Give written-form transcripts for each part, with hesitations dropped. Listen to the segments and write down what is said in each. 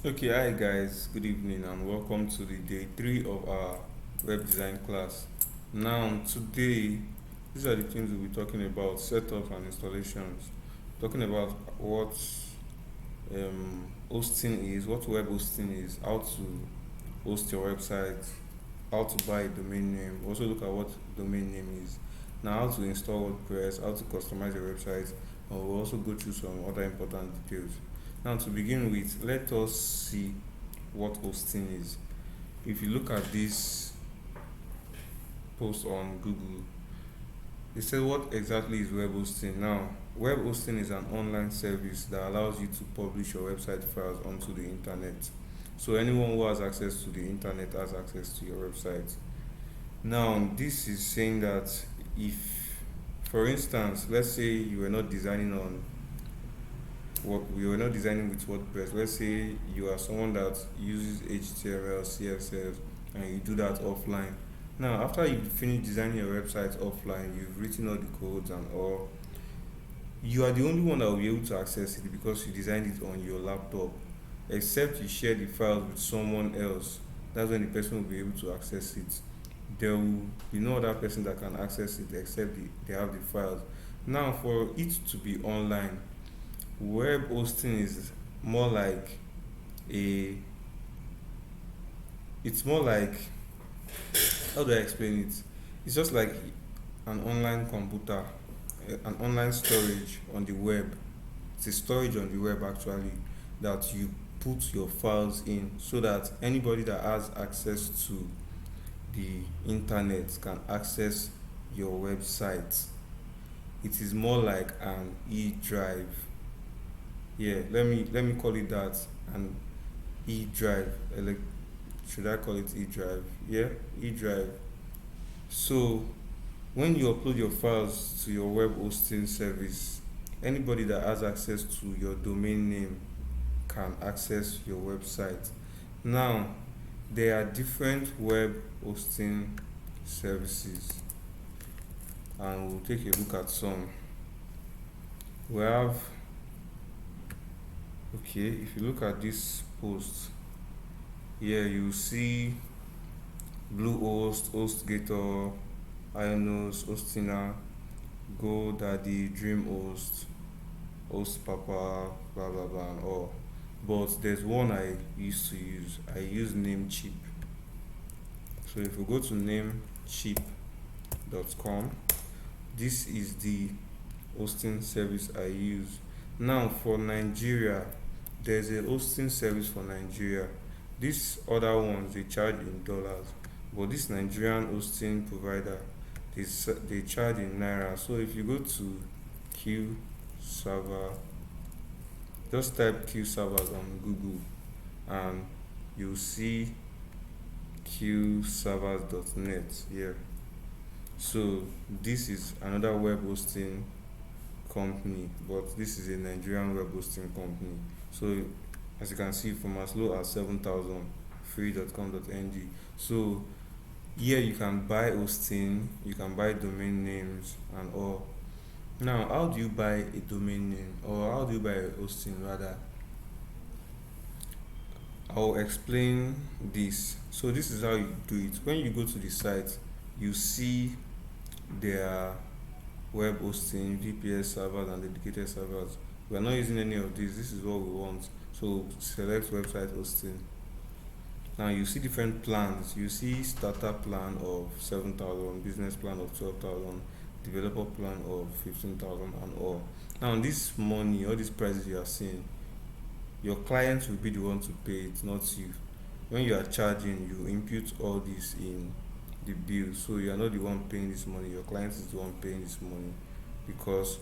Okay, hi guys, good evening and welcome to the day 3 of our web design class. Now, today, these are the things we'll be talking about: setup and installations, talking about what hosting is, what web hosting is, how to host your website, how to buy a domain name, also look at what domain name is, now how to install WordPress, how to customize your website, and we'll also go through some other important details. Now, to begin with, let us see what hosting is. If you look at this post on Google, they say what exactly is web hosting. Now, web hosting is an online service that allows you to publish your website files onto the internet. So anyone who has access to the internet has access to your website. Now, this is saying that if, for instance, let's say you were not designing on what we were not designing with WordPress. Let's say you are someone that uses HTML, CSS, and you do that offline. Now, after you finish designing your website offline, you've written all the codes and all. You are the only one that will be able to access it because you designed it on your laptop. Except you share the files with someone else, that's when the person will be able to access it. There will be no other person that can access it except they have the files. Now, for it to be online, web hosting is more like a it's more like, how do I explain it? It's just like an online computer, an online storage on the web. It's a storage on the web actually that you put your files in so that anybody that has access to the internet can access your website. It is more like an e-drive. Yeah, let me call it that, an e-drive. Should I call it e-drive? Yeah, e-drive. So when you upload your files to your web hosting service, anybody that has access to your domain name can access your website. Now, there are different web hosting services, and we'll take a look at some. We have, okay, if you look at this post here, you see Bluehost, HostGator, Ionos, Hostina, GoDaddy, DreamHost, HostPapa, blah blah blah, and all. But there's one I used to use. I use Namecheap. So if we go to namecheap.com, this is the hosting service I use. Now for Nigeria, there's a hosting service for Nigeria. These other ones they charge in dollars, but this Nigerian hosting provider they charge in naira. So if you go to Q server, just type Q servers on Google and you'll see qservers.net here. So this is another web hosting company, but this is a Nigerian web hosting company. So as you can see, from as low as 7,000, free.com.ng. So here you can buy hosting, you can buy domain names and all. Now, how do you buy a domain name, or how do you buy a hosting rather? I'll explain this. So this is how you do it. When you go to the site, you see their web hosting, VPS servers, and dedicated servers. We are not using any of these. This is what we want. So select website hosting. Now you see different plans. You see starter plan of 7,000, business plan of 12,000, developer plan of 15,000, and all. Now this money, all these prices you are seeing, your client will be the one to pay it, not you. When you are charging, you input all this in the bill, so you are not the one paying this money. Your client is the one paying this money because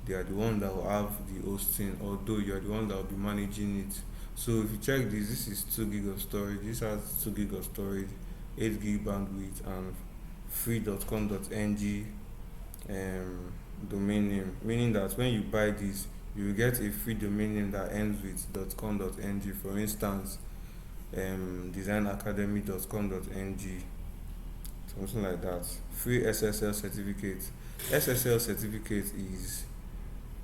they are the one that will have the hosting, although you are the one that will be managing it. So if you check this, this is 2 gig of storage. This has 2 gig of storage, 8 gig bandwidth, and free.com.ng domain name, meaning that when you buy this, you will get a free domain name that ends with .com.ng. For instance, designacademy.com.ng, something like that. Free SSL certificate. SSL certificate is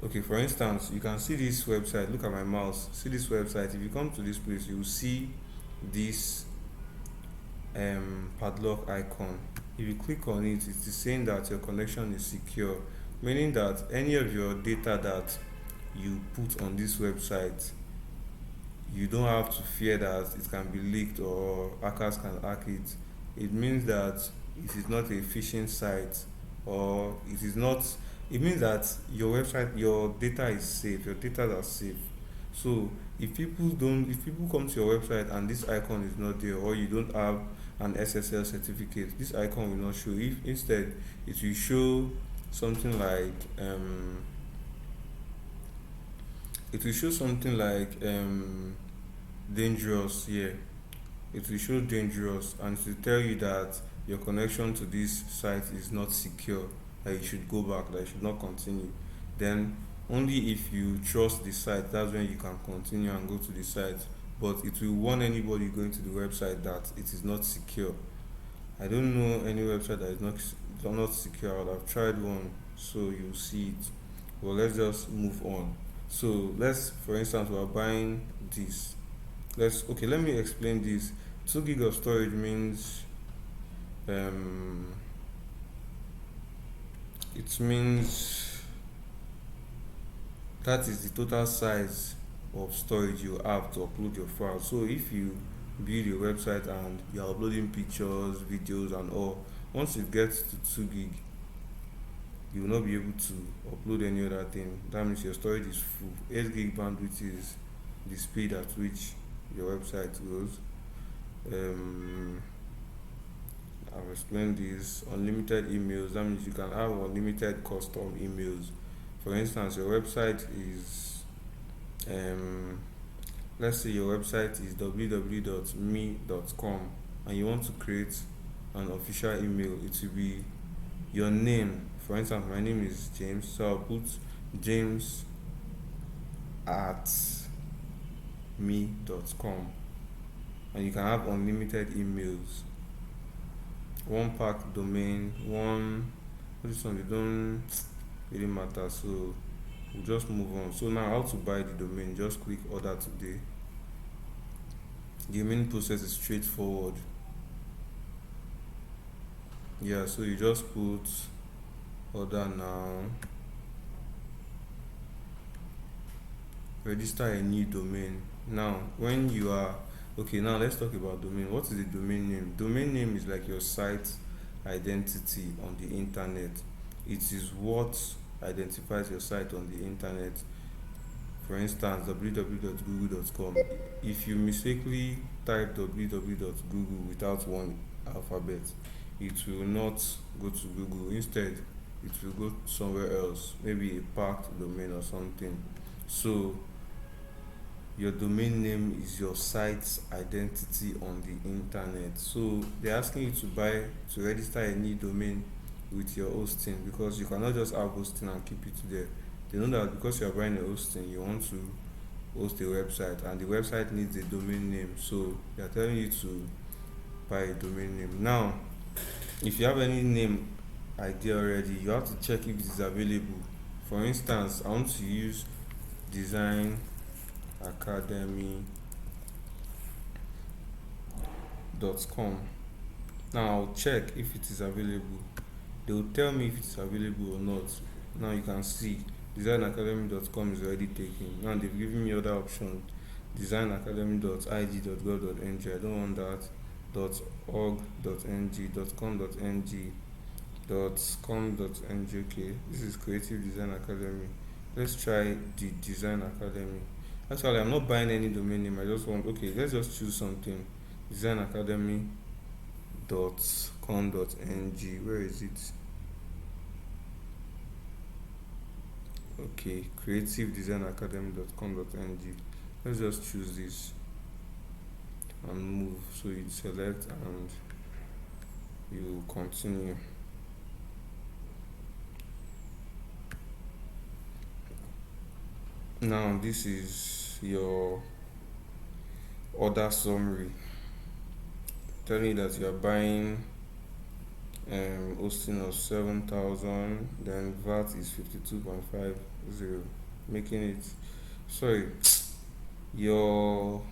Okay, for instance, you can see this website. Look at my mouse. See this website. If you come to this place, you will see this padlock icon. If you click on it, it is saying that your connection is secure, meaning that any of your data that you put on this website, you don't have to fear that it can be leaked or hackers can hack it. It means that it is not a phishing site, or it is not, it means that your website, your data is safe, your data are safe. So if people come to your website and this icon is not there, or you don't have an SSL certificate, this icon will not show. If instead it will show something like it will show something like dangerous here. It will show dangerous, and it will tell you that your connection to this site is not secure, that you should go back, that you should not continue. Then only if you trust the site, that's when you can continue and go to the site. But it will warn anybody going to the website that it is not secure. I don't know any website that is not secure. I've tried one, so you'll see it. But let's just move on. So let's, for instance, we're buying this. Let me explain this. 2 gig of storage means um it means that is the total size of storage you have to upload your file. So if you build your website and you're uploading pictures, videos and all, once it gets to 2 gig, you will not be able to upload any other thing. That means your storage is full. 8 gig bandwidth is the speed at which your website goes. um I've explained this. Unlimited emails, that means you can have unlimited custom emails. For instance, your website is um let's say your website is www.me.com, and you want to create an official email. It will be your name. For instance, my name is James, so I'll put James at me.com, and you can have unlimited emails. One pack domain, one, this one, they don't really matter, so we'll just move on. So now, how to buy the domain? Just click order today. The main process is straightforward. Yeah, so you just put order now, register a new domain. Now when you are okay, now let's talk about domain. What is the domain name? Domain name is like your site identity on the internet. It is what identifies your site on the internet. For instance, www.google.com. If you mistakenly type www.google without one alphabet, it will not go to Google. Instead, it will go somewhere else, maybe a packed domain or something. So your domain name is your site's identity on the internet. So they're asking you to register a new domain with your hosting, because you cannot just have hosting and keep it there. They know that because you are buying a hosting, you want to host a website, and the website needs a domain name. So they are telling you to buy a domain name. Now, if you have any name idea already, you have to check if it is available. For instance, I want to use designacademy.com. Now I'll check if it is available. They will tell me if it is available or not. Now you can see designacademy.com is already taken. Now they've given me other options. designacademy.ig.gov.ng. I don't want that. .org.ng, .com.ng, .com.ng. Okay, this is Creative Design Academy. Let's try the Design Academy. Actually, I'm not buying any domain name. I just want, okay, let's just choose something. designacademy.com.ng. Where is it? Okay, creativedesignacademy.com.ng. Let's just choose this and move. So you select and you continue. Now this is your order summary, telling you that you are buying hosting of 7,000, then VAT is 52.50, making it, sorry, your,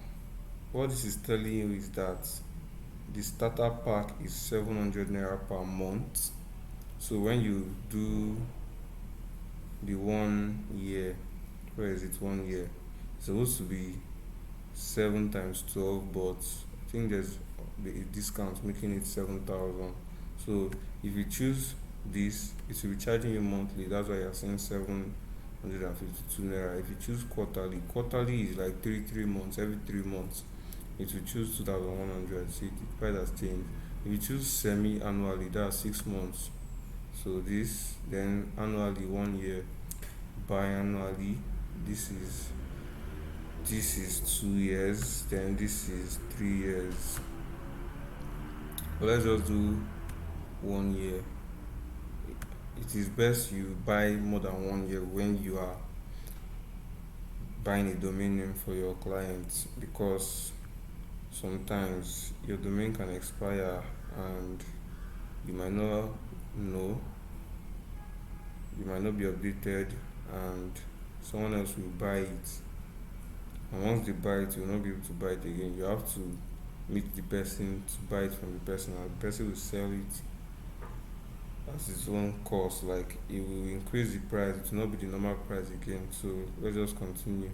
what this is telling you is that the starter pack is 700 naira per month. So when you do the 1 year, where is it, 1 year, it's supposed to be 7 times 12, but I think there's a discount making it 7,000. So if you choose this, it will be charging you monthly. That's why you're saying 752 naira. If you choose quarterly, quarterly is like 3 months. Every 3 months, it will choose 2,100. See, the price has changed. If you choose semi-annually, that's 6 months. So this, then annually 1 year, biannually, this is 2 years, then this is 3 years. But let's just do 1 year. It is best you buy more than 1 year when you are buying a domain name for your clients, because sometimes your domain can expire and you might not know, you might not be updated, and someone else will buy it, and once they buy it, you will not be able to buy it again. You have to meet the person to buy it from the person, and the person will sell it at its own cost. Like, it will increase the price, it will not be the normal price again. So let's just continue.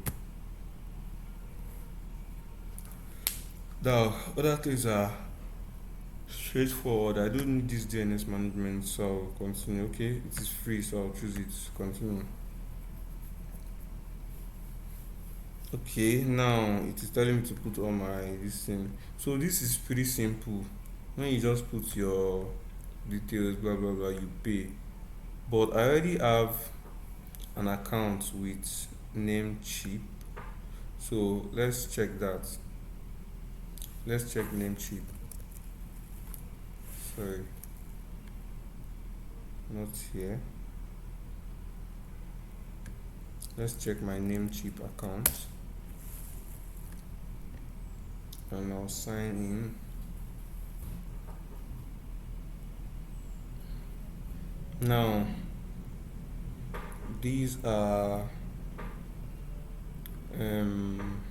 Now other things are straightforward. I don't need this DNS management, so I'll continue. Okay, it is free, so I'll choose it. Continue. Okay, now it is telling me to put all my this thing. So this is pretty simple. When you just put your details, blah blah blah, you pay. But I already have an account with Namecheap, so let's check that. Let's check Namecheap. Sorry, not here. Let's check my Namecheap account, and I'll sign in. Now these are um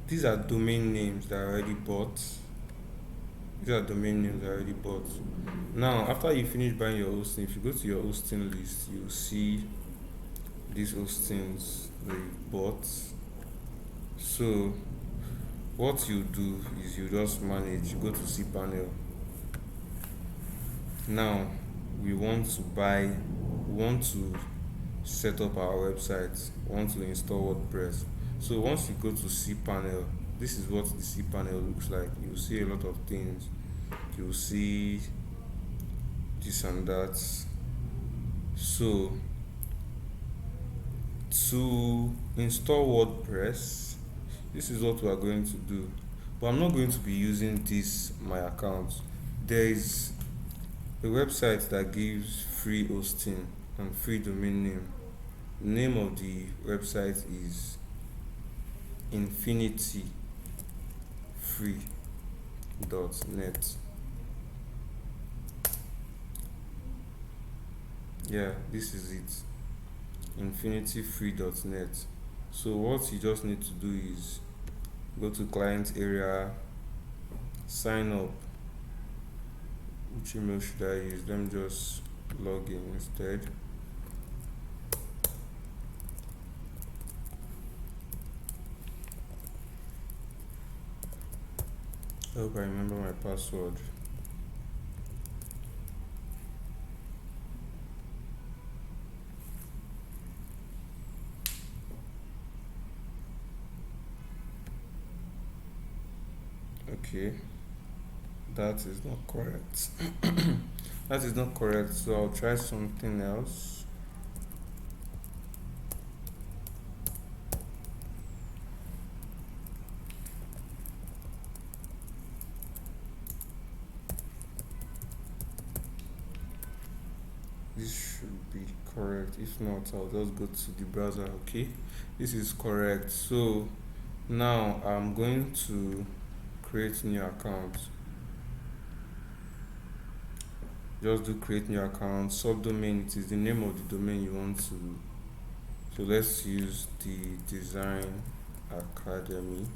these are domain names that I already bought. These are domain names I already bought. Now after you finish buying your hosting, if you go to your hosting list, you'll see these hostings that you bought. So what you do is you just manage, you go to cPanel. Now we want to set up our website, we want to install WordPress. So once you go to cPanel, this is what the cPanel looks like. You'll see a lot of things. You'll see this and that. So to install WordPress, this is what we are going to do. But I'm not going to be using this my account. There is a website that gives free hosting and free domain name. The name of the website is infinityfree.net. Yeah, this is it, infinityfree.net. So what you just need to do is go to client area, sign up. Which email should I use? Let me just log in instead. I hope I remember my password. Okay, that is not correct. That is not correct, so I'll try something else. This should be correct. If not, I'll just go to the browser. Okay, this is correct. So now I'm going to create new account. just do create new account. Subdomain, it is the name of the domain you want to. So let's use the design academy.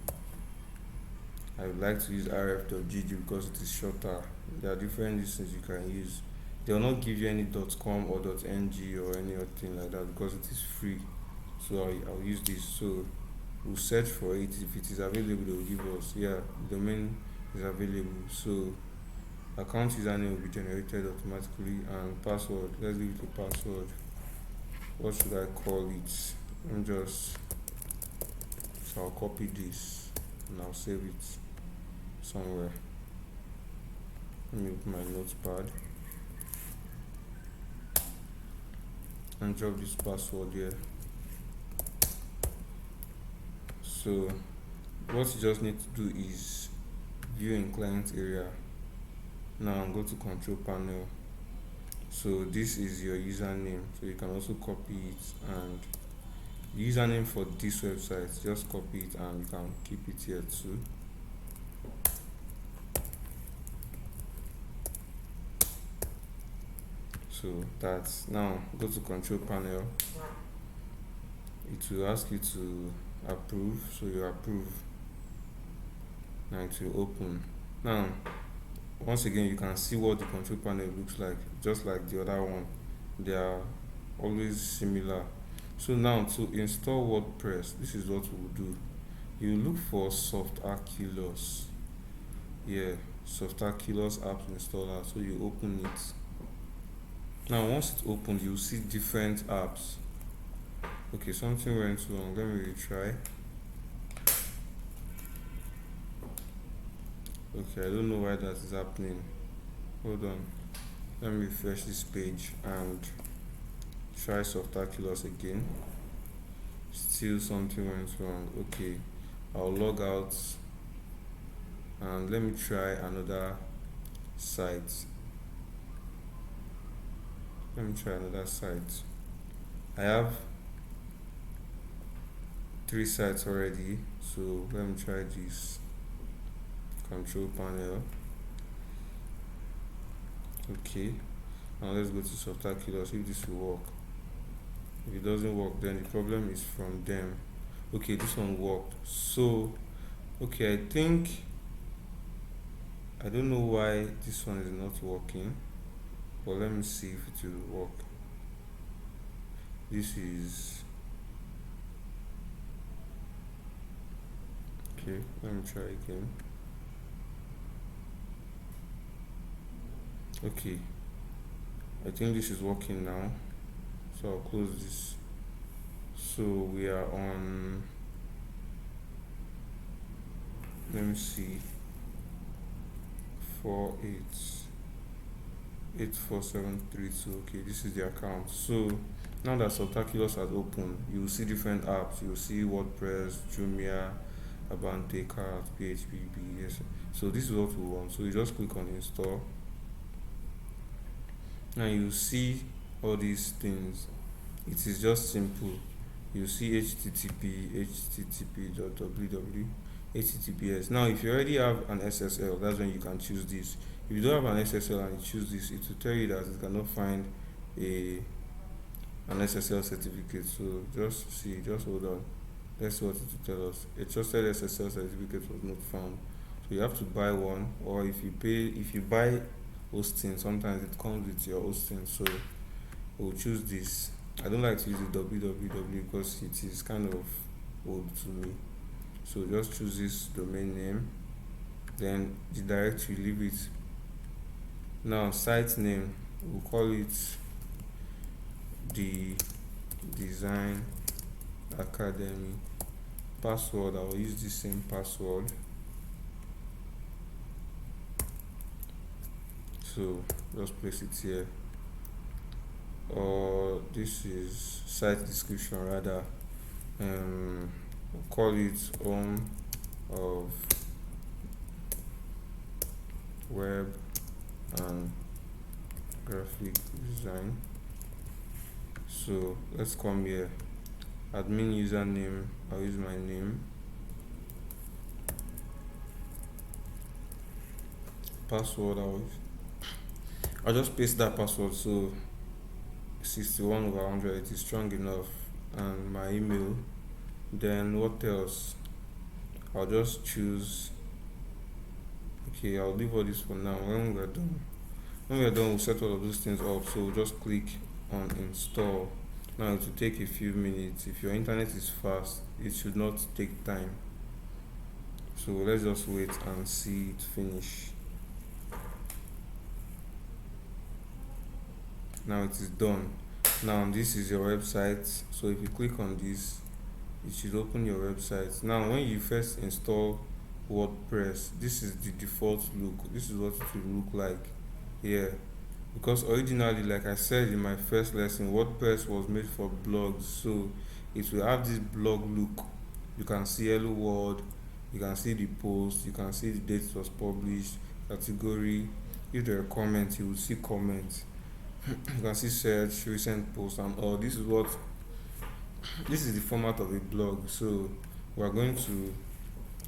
I would like to use rf.gg because it is shorter. There are different uses you can use. They will not give you any .com or .ng or any other thing like that because it is free. So I'll use this. So we'll search for it. If it is available, they will give us. Yeah, the domain is available. So account username will be generated automatically, and password. Let's give it a password. What should I call it? So I'll copy this and I'll save it somewhere. Let me open my notepad and drop this password here. So what you just need to do is view in client area. Now go to control panel. So this is your username, so you can also copy it, and the username for this website, just copy it and you can keep it here too. So that's, now go to control panel. It will ask you to approve, so you approve. Now it will open. Now once again, you can see what the control panel looks like, just like the other one. They are always similar. So now to install WordPress, this is what we'll do. You look for Softaculous. Yeah, Softaculous app installer. So you open it. Now once it's opened, you'll see different apps. Okay, something went wrong. Let me retry. Okay, I don't know why that is happening. Hold on. Let me refresh this page and try Softaculous again. Still something went wrong. Okay, I'll log out and let me try another site. I have 3 sites already, so let me try this. Control panel. Okay, now let's go to Softaculous, if this will work. If it doesn't work, then the problem is from them. Okay, this one worked. So okay, I don't know why this one is not working, but let me see if it will work. This is okay. Let me try again. Okay, I think this is working now, so I'll close this. So we are on, let me see, 488472. Okay, this is the account. So now that Softaculous has opened, you will see different apps. You will see WordPress, Jumia, Abante, Cart, PHP, yes. So this is what we want. So you just click on install. Now you see all these things. It is just simple. You see http://www, https. Now if you already have an SSL, that's when you can choose this. If you don't have an SSL and you choose this, it will tell you that it cannot find an SSL certificate. So just hold on. Let's see what it will tell us. A trusted SSL certificate was not found. So you have to buy one, or if you buy hosting, sometimes it comes with your hosting. So we'll choose this. I don't like to use the www because it is kind of old to me. So just choose this domain name, then the directory, leave it. Now site name, we'll call it the Design Academy. Password, I will use the same password. So just place it here, or this is site description rather. We'll call it home of web and graphic design. So let's come here, admin username, I'll use my name, I'll just paste that password. So 61 over 100, it is strong enough. And my email. Then what else? I'll just choose. Okay, I'll leave all this for now. When we're done, we'll set all of those things up. So we'll just click on install. Now it will take a few minutes. If your internet is fast, it should not take time. So let's just wait and see it finish. Now it is done. Now this is your website. So if you click on this, it should open your website. Now when you first install WordPress, this is the default look. This is what it will look like here. Because originally, like I said in my first lesson, WordPress was made for blogs, so it will have this blog look. You can see hello world, you can see the post, you can see the date it was published, category. If there are comments, you will see comments. You can see search, recent posts, and all. This is the format of a blog. So we are going to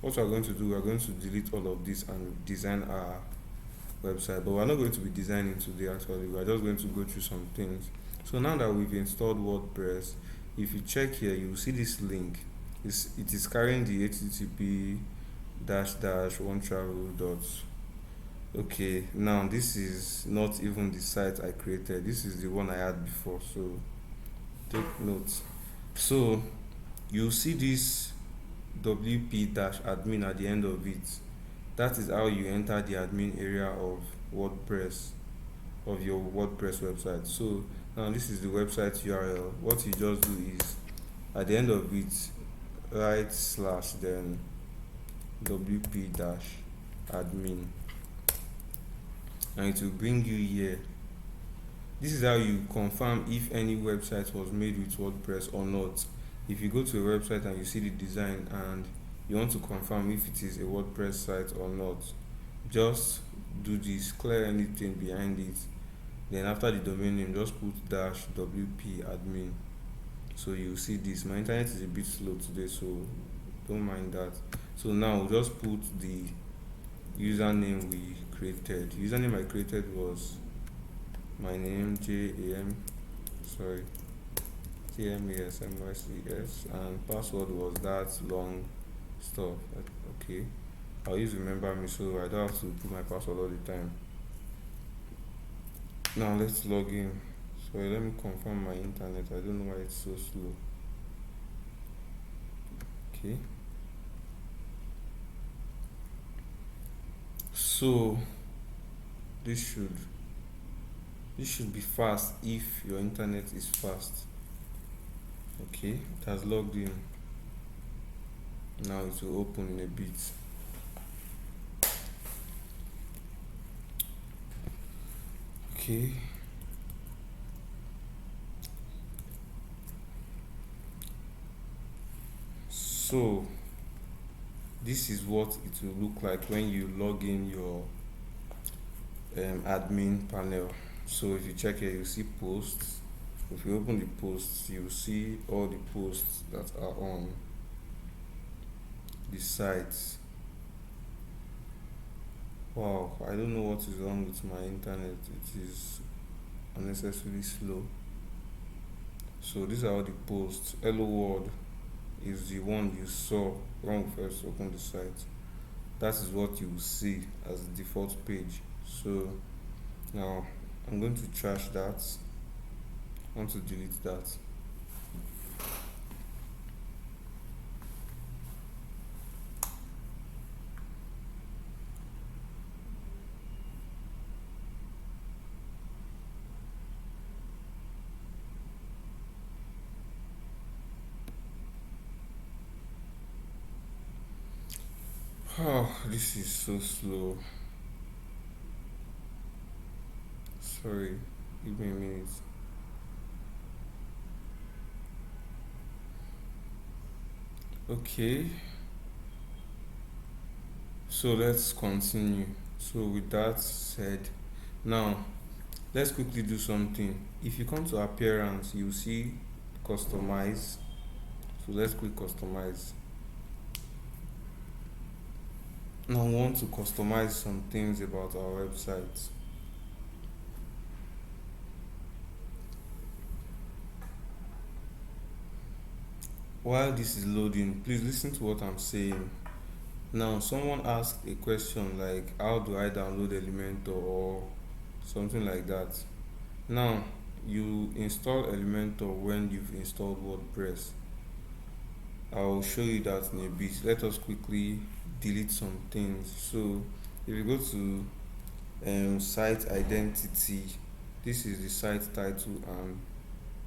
what we are going to do. We are going to delete all of this and design our website, but we're not going to be designing today. Actually, we're just going to go through some things. So now that we've installed WordPress, if you check here, you will see this link. It is carrying the http dash dash one travel dot. Okay, now this is not even the site I created. This is the one I had before, so take note. So you see this wp dash admin at the end of it. That is how you enter the admin area of WordPress, of your WordPress website. So now this is the website URL. What you just do is at the end of it, write slash then wp dash admin, and it will bring you here. This is how you confirm if any website was made with WordPress or not. If you go to a website and you see the design and you want to confirm if it is a WordPress site or not, just do this, clear anything behind it. Then after the domain name, just put dash wp admin. So you see this. My internet is a bit slow today, so don't mind that. So now just put the username we created. Username I created was my name, JAMESMYCS, and password was that long stuff. Okay, I'll use remember me so I don't have to put my password all the time. Now let's log in. So let me confirm my internet. I don't know why it's so slow. Okay, so this should be fast if your internet is fast. Okay, it has logged in. Now it will open in a bit. Okay, so this is what it will look like when you log in your admin panel. So if you check here, you see posts. If you open the posts, you see all the posts that are on the site. Wow, I don't know what is wrong with my internet. It is unnecessarily slow. So these are all the posts. Hello world is the one you saw when we first opened the site. That is what you will see as the default page. So now I'm going to trash that. I want to delete that. Oh, this is so slow. Sorry, give me a minute. Okay, so let's continue. So with that said, now let's quickly do something. If you come to appearance, you see customize. So let's click customize. Now I want to customize some things about our website. while this is loading, please listen to what I'm saying. Now, someone asked a question like, how do I download Elementor or something like that. Now, you install Elementor when you've installed WordPress. I'll show you that in a bit. Let us quickly delete some things. So, if you go to site identity, this is the site title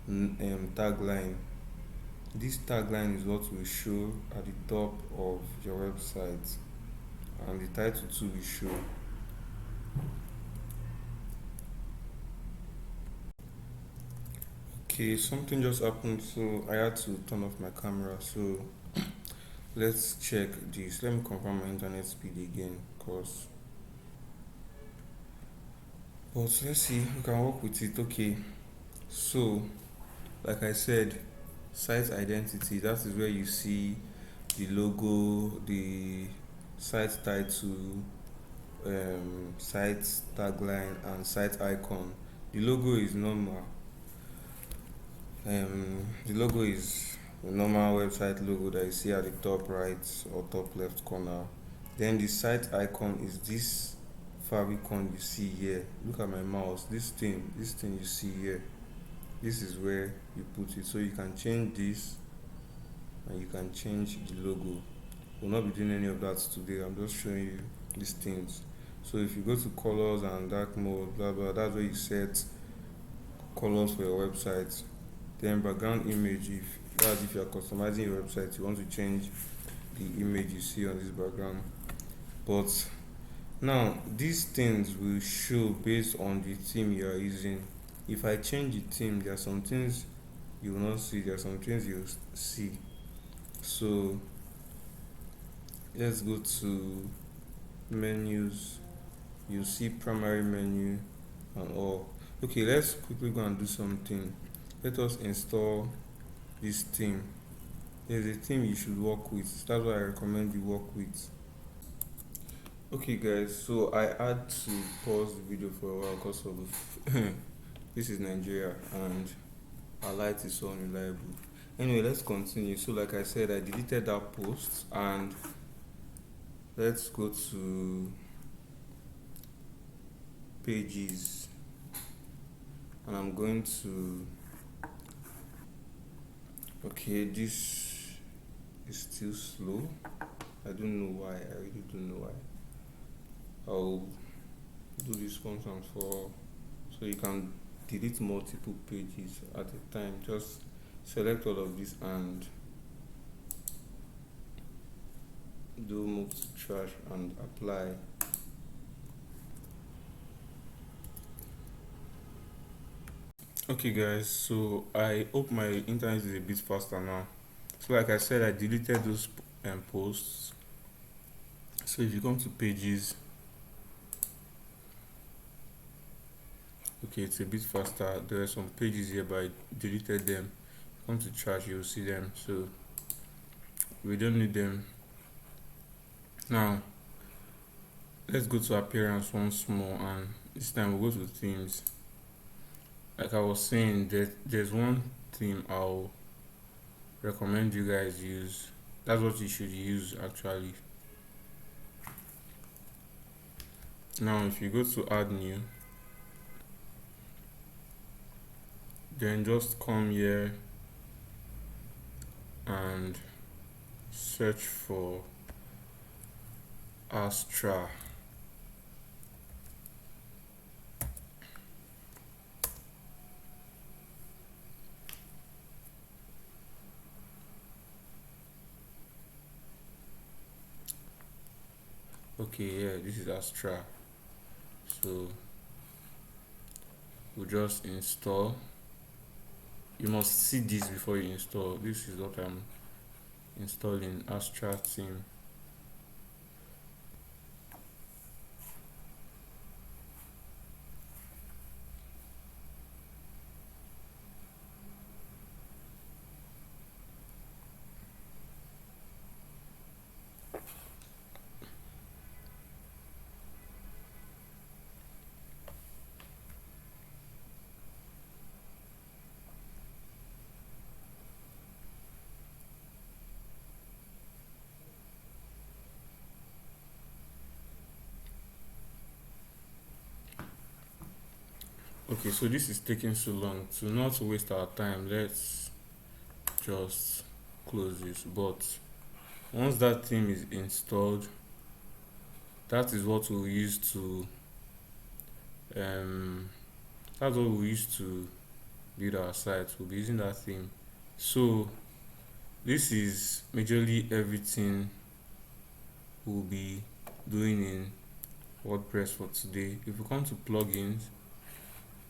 and tagline. This tagline is what will show at the top of your website, and the title too will show. Okay, something just happened, so I had to turn off my camera. So let's check this. Let me confirm my internet speed again, cause but let's see, we can work with it. Okay, so like I said, site identity, that is where you see the logo, the site title, site tagline, and site icon. The logo is normal. The logo is the normal website logo that you see at the top right or top left corner. Then the site icon is this favicon you see here. Look at my mouse. This thing you see here. This is where you put it. So you can change this and you can change the logo. We'll not be doing any of that today. I'm just showing you these things. So if you go to colors and dark mode, blah blah, that's where you set colors for your website. Then background image, if you are customizing your website, you want to change the image you see on this background. But now these things will show based on the theme you are using. If I change the theme, there are some things you will not see, there are some things you will see. So let's go to menus. You see primary menu and all. Okay, let's quickly go and do something. Let us install this theme. There's a theme you should work with. That's what I recommend you work with. Okay guys, so I had to pause the video for a while because of this is Nigeria and our light is so unreliable. Anyway, let's continue. So like I said, I deleted that post and let's go to pages, and I'm going to, okay, this is still slow. I don't know why. I really don't know why. I'll do this once and for all, so you can delete multiple pages at a time. Just select all of this and do move to trash and apply. Okay guys, so I hope my internet is a bit faster now. So like I said, I deleted those posts. So if you come to pages, okay, it's a bit faster. There are some pages here but I deleted them. Come to trash, you'll see them, so we don't need them. Now let's go to appearance once more, and this time we'll go to themes. Like I was saying, there's one theme I'll recommend you guys use. That's what you should use actually. Now if you go to add new, then just come here and search for Astra. Okay, yeah, this is Astra. So we'll just install. You must see this before you install. This is what I'm installing, Astra theme. Okay, so this is taking so long. To not waste our time, let's just close this. But once that theme is installed, that is what we'll use to um that's what we use to build our site. We'll be using that theme. So this is majorly everything we'll be doing in WordPress for today. If we come to plugins,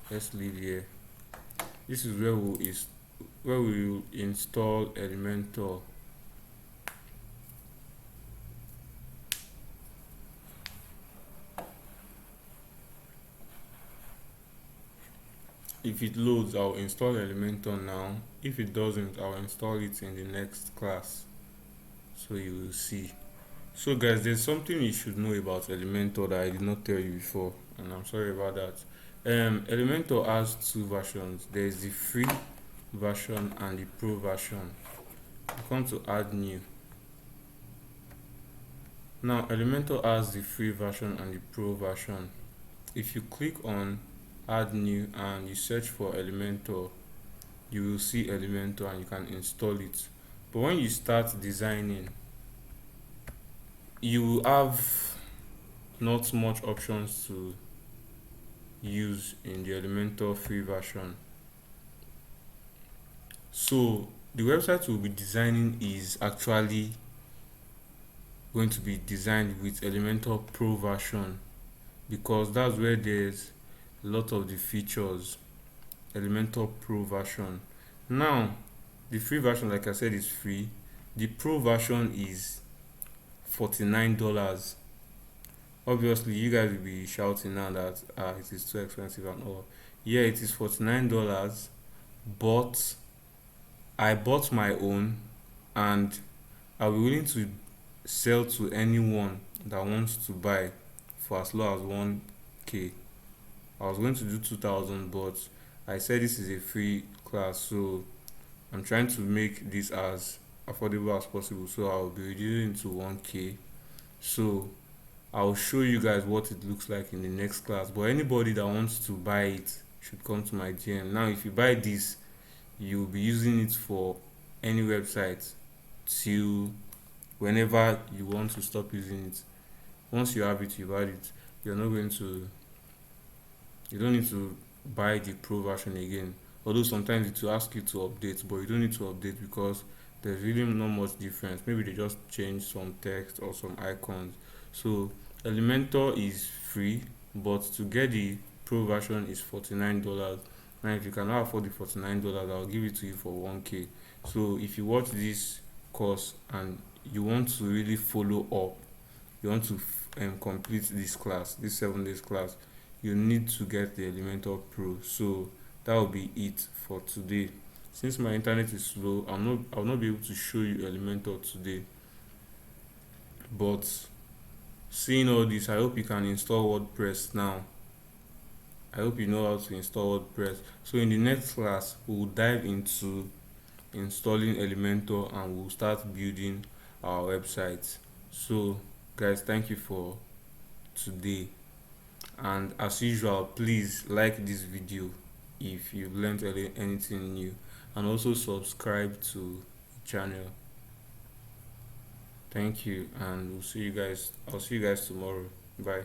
let's leave here. This is where we'll install Elementor. If it loads, I'll install Elementor now. If it doesn't, I'll install it in the next class, so you will see. So guys, there's something you should know about Elementor that I did not tell you before, and I'm sorry about that. Elementor has two versions. There is the free version and the pro version. I come to add new. Now Elementor has the free version and the pro version. If you click on add new and you search for Elementor, you will see Elementor and you can install it. But when you start designing, you will have not much options to use in the Elementor free version. So the website we'll be designing is actually going to be designed with Elementor Pro version, because that's where there's a lot of the features. Elementor Pro version. Now the free version, like I said, is free. The pro version is $49. Obviously you guys will be shouting now that it is too expensive and all. Yeah, it is $49, but I bought my own and I'll be willing to sell to anyone that wants to buy for as low as 1k. I was going to do 2,000, but I said this is a free class, so I'm trying to make this as affordable as possible, so I'll be reducing to 1k. So I'll show you guys what it looks like in the next class, but anybody that wants to buy it should come to my DM. Now if you buy this, you'll be using it for any website till whenever you want to stop using it. Once you have it, you've had it. You don't need to buy the pro version again, although sometimes it will ask you to update, but you don't need to update because there's really not much difference. Maybe they just change some text or some icons. So Elementor is free, but to get the pro version is $49. Now if you cannot afford the $49, I'll give it to you for 1k. So if you watch this course and you want to really follow up, you want to complete this class, this 7 days class, you need to get the Elementor Pro. So that will be it for today. Since my internet is slow, I'll not be able to show you Elementor today, but seeing all this, I hope you can install WordPress now. I hope you know how to install WordPress. So in the next class, we'll dive into installing Elementor and we'll start building our website. So guys, thank you for today, and as usual, please like this video if you've learned anything new, and also subscribe to the channel. Thank you, and I'll see you guys tomorrow. Bye.